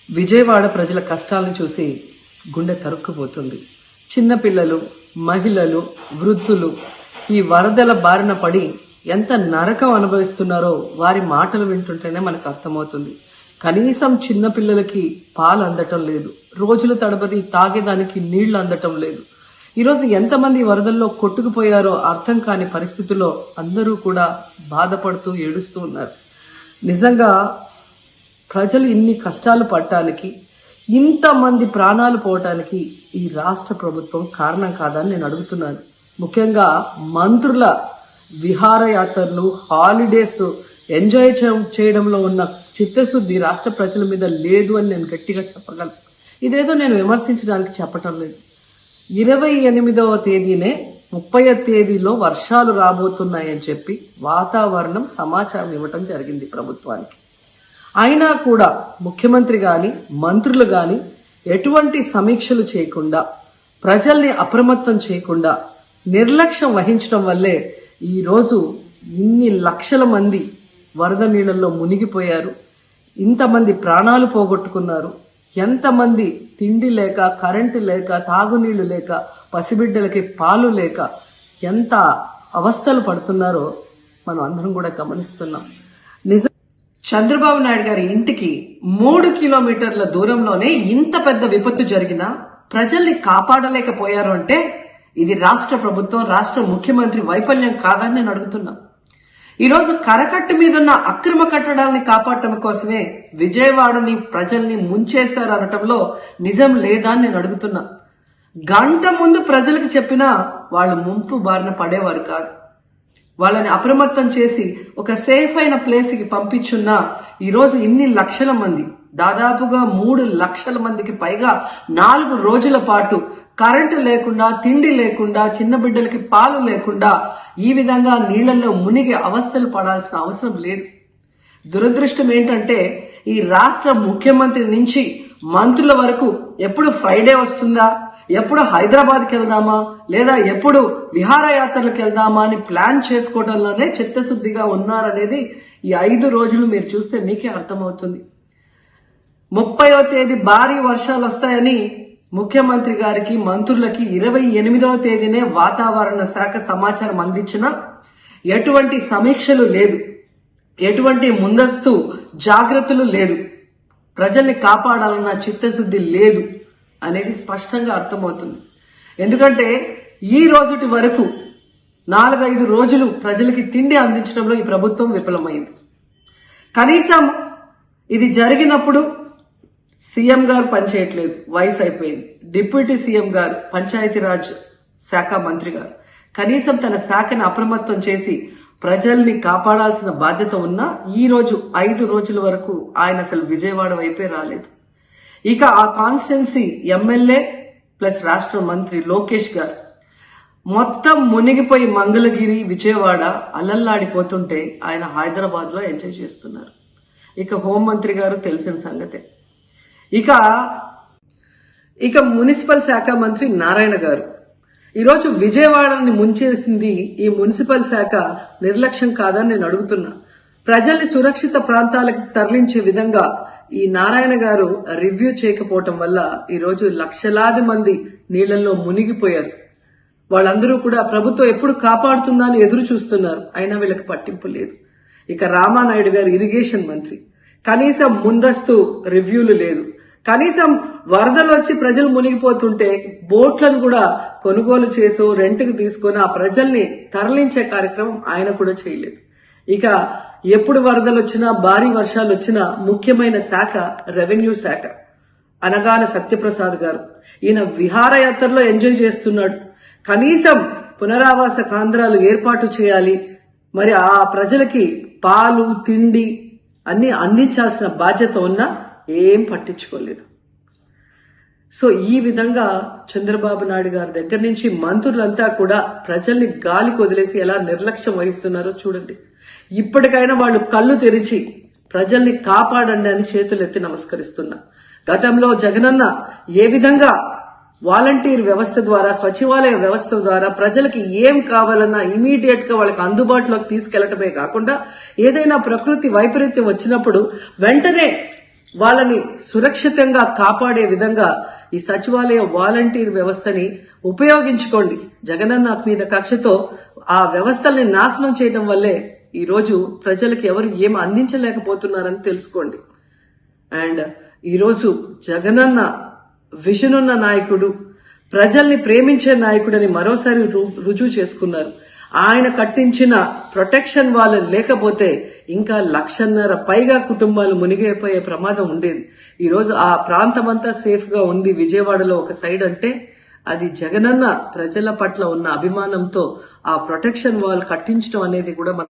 విజయవాడ ప్రజల కష్టాలను చూసి గుండె తరుక్కుపోతుంది. చిన్నపిల్లలు, మహిళలు, వృద్ధులు ఈ వరదల బారిన పడి ఎంత నరకం అనుభవిస్తున్నారో వారి మాటలు వింటుంటేనే మనకు అర్థమవుతుంది. కనీసం చిన్నపిల్లలకి పాలు అందటం లేదు, రోజుల తడబడి తాగేదానికి నీళ్లు అందటం లేదు. ఈరోజు ఎంతమంది వరదల్లో కొట్టుకుపోయారో అర్థం కాని పరిస్థితుల్లో అందరూ కూడా బాధపడుతూ ఏడుస్తూ ఉన్నారు. నిజంగా ప్రజలు ఇన్ని కష్టాలు పడటానికి, ఇంతమంది ప్రాణాలు పోవటానికి ఈ రాష్ట్ర ప్రభుత్వం కారణం కాదని నేను అడుగుతున్నాను. ముఖ్యంగా మంత్రుల విహారయాత్రలు, హాలిడేస్ ఎంజాయ్ చేయడంలో ఉన్న చిత్తశుద్ధి రాష్ట్ర ప్రజల మీద లేదు అని నేను గట్టిగా చెప్పగలను. ఇదేదో నేను విమర్శించడానికి చెప్పటం లేదు. 28వ తేదీనే 30వ తేదీలో వర్షాలు రాబోతున్నాయని చెప్పి వాతావరణం సమాచారం ఇవ్వటం జరిగింది ప్రభుత్వానికి. అయినా కూడా ముఖ్యమంత్రి గాని, మంత్రులు గాని ఎటువంటి సమీక్షలు చేయకుండా, ప్రజల్ని అప్రమత్తం చేయకుండా నిర్లక్ష్యం వహించడం వల్లే ఈరోజు ఇన్ని లక్షల మంది వరద నీళ్ళల్లో మునిగిపోయారు. ఇంతమంది ప్రాణాలు పోగొట్టుకున్నారు. ఎంతమంది తిండి లేక, కరెంటు లేక, తాగునీళ్లు లేక, పసిబిడ్డలకి పాలు లేక ఎంత అవస్థలు పడుతున్నారో మనం అందరం కూడా గమనిస్తున్నాం. నిజం, చంద్రబాబు నాయుడు గారి ఇంటికి 3 కిలోమీటర్ల దూరంలోనే ఇంత పెద్ద విపత్తు జరిగినా ప్రజల్ని కాపాడలేకపోయారు అంటే ఇది రాష్ట్ర ప్రభుత్వం, రాష్ట్ర ముఖ్యమంత్రి వైఫల్యం కాదని నేను అడుగుతున్నా. ఈరోజు కరకట్టు మీదున్న అక్రమ కట్టడాలని కాపాడటం కోసమే విజయవాడని ప్రజల్ని ముంచేశారు అనటంలో నిజం లేదా అని నేను అడుగుతున్నా. గంట ముందు ప్రజలకు చెప్పినా వాళ్ళు ముంపు బారిన పడేవారు కాదు. వాళ్ళని అప్రమత్తం చేసి ఒక సేఫ్ అయిన ప్లేస్కి పంపించున్నా ఈరోజు ఇన్ని లక్షల మంది, దాదాపుగా 3 లక్షల మందికి పైగా 4 రోజుల పాటు కరెంటు లేకుండా, తిండి లేకుండా, చిన్న బిడ్డలకి పాలు లేకుండా ఈ విధంగా నీళ్లలో మునిగి అవస్థలు పడాల్సిన అవసరం లేదు. దురదృష్టం ఏంటంటే ఈ రాష్ట్ర ముఖ్యమంత్రి నుంచి మంత్రుల వరకు ఎప్పుడు ఫ్రైడే వస్తుందా, ఎప్పుడు హైదరాబాద్కి వెళ్దామా, లేదా ఎప్పుడు విహారయాత్రలకు వెళ్దామా అని ప్లాన్ చేసుకోవడంలోనే చిత్తశుద్ధిగా ఉన్నారనేది ఈ 5 రోజులు మీరు చూస్తే మీకే అర్థమవుతుంది. 30వ తేదీ భారీ వర్షాలు వస్తాయని ముఖ్యమంత్రి గారికి, మంత్రులకి 28వ తేదీనే వాతావరణ శాఖ సమాచారం అందించినా ఎటువంటి సమీక్షలు లేదు, ఎటువంటి ముందస్తు జాగ్రత్తలు లేదు, ప్రజల్ని కాపాడాలన్న చిత్తశుద్ధి లేదు అనేది స్పష్టంగా అర్థమవుతుంది. ఎందుకంటే ఈ రోజుటి వరకు 4-5 రోజులు ప్రజలకి తిండి అందించడంలో ఈ ప్రభుత్వం విఫలమైంది. కనీసం ఇది జరిగినప్పుడు సీఎం గారు పనిచేయట్లేదు, వయసు అయిపోయింది. డిప్యూటీ సీఎం గారు, పంచాయతీరాజ్ శాఖ మంత్రి గారు కనీసం తన శాఖను అప్రమత్తం చేసి ప్రజల్ని కాపాడాల్సిన బాధ్యత ఉన్నా ఈ రోజు 5 రోజుల వరకు ఆయన అసలు విజయవాడ వైపే రాలేదు. ఇక ఆ కాన్స్టిట్యున్సీ ఎమ్మెల్యే ప్లస్ రాష్ట్ర మంత్రి లోకేష్ గారు మొత్తం మునిగిపోయి మంగళగిరి, విజయవాడ అలల్లాడిపోతుంటే ఆయన హైదరాబాద్ లో ఎంజాయ్ చేస్తున్నారు. ఇక హోంమంత్రి గారు తెలిసిన సంగతే. ఇక మున్సిపల్ శాఖ మంత్రి నారాయణ గారు ఈరోజు విజయవాడని ముంచేసింది ఈ మున్సిపల్ శాఖ నిర్లక్ష్యం కాదని నేను అడుగుతున్నా. ప్రజల్ని సురక్షిత ప్రాంతాలకు తరలించే విధంగా ఈ నారాయణ గారు రివ్యూ చేయకపోవటం వల్ల ఈరోజు లక్షలాది మంది నీళ్లలో మునిగిపోయారు. వాళ్ళందరూ కూడా ప్రభుత్వం ఎప్పుడు కాపాడుతుందా అని ఎదురు చూస్తున్నారు. అయినా వీళ్ళకి పట్టింపు లేదు. ఇక రామానాయుడు గారు ఇరిగేషన్ మంత్రి, కనీసం ముందస్తు రివ్యూలు లేదు. కనీసం వరదలు వచ్చి ప్రజలు మునిగిపోతుంటే బోట్లను కూడా కొనుగోలు చేసో రెంట్కి తీసుకొని ఆ ప్రజల్ని తరలించే కార్యక్రమం ఆయన కూడా చేయలేదు. ఇక ఎప్పుడు వరదలు వచ్చినా, భారీ వర్షాలు వచ్చినా ముఖ్యమైన శాఖ రెవెన్యూ శాఖ. అనగాన సత్యప్రసాద్ గారు ఈయన విహారయాత్రలో ఎంజాయ్ చేస్తున్నాడు. కనీసం పునరావాస కేంద్రాలు ఏర్పాటు చేయాలి, మరి ఆ ప్రజలకి పాలు, తిండి అన్ని అందించాల్సిన బాధ్యత ఉన్నా ఏం పట్టించుకోలేదు. సో ఈ విధంగా చంద్రబాబు నాయుడు గారి దగ్గర నుంచి మంత్రులంతా కూడా ప్రజల్ని గాలికి వదిలేసి ఎలా నిర్లక్ష్యం వహిస్తున్నారో చూడండి. ఇప్పటికైనా వాళ్ళు కళ్ళు తెరిచి ప్రజల్ని కాపాడండి అని చేతులెత్తి నమస్కరిస్తున్నా. గతంలో జగనన్న ఏ విధంగా వాలంటీర్ వ్యవస్థ ద్వారా, సచివాలయ వ్యవస్థ ద్వారా ప్రజలకి ఏం కావాలన్నా ఇమీడియట్ గా వాళ్ళకి అందుబాటులోకి తీసుకెళ్లటమే కాకుండా ఏదైనా ప్రకృతి వైపరీత్యం వచ్చినప్పుడు వెంటనే వాళ్ళని సురక్షితంగా కాపాడే విధంగా ఈ సచివాలయ వాలంటీర్ వ్యవస్థని ఉపయోగించుకోండి. జగనన్న మీద కక్షతో ఆ వ్యవస్థల్ని నాశనం చేయడం వల్లే ఈ రోజు ప్రజలకు ఎవరు ఏం అందించలేకపోతున్నారని తెలుసుకోండి. అండ్ ఈరోజు జగనన్న విజన్ ఉన్న నాయకుడు, ప్రజల్ని ప్రేమించే నాయకుడని మరోసారి రుజువు చేసుకున్నారు. ఆయన కట్టించిన ప్రొటెక్షన్ వాళ్ళు లేకపోతే ఇంకా 1,50,000 పైగా కుటుంబాలు మునిగిపోయే ప్రమాదం ఉండేది. ఈరోజు ఆ ప్రాంతమంతా సేఫ్ గా ఉంది విజయవాడలో ఒక సైడ్ అంటే అది జగనన్న ప్రజల పట్ల ఉన్న అభిమానంతో ఆ ప్రొటెక్షన్ వాల్ కట్టించడం అనేది కూడా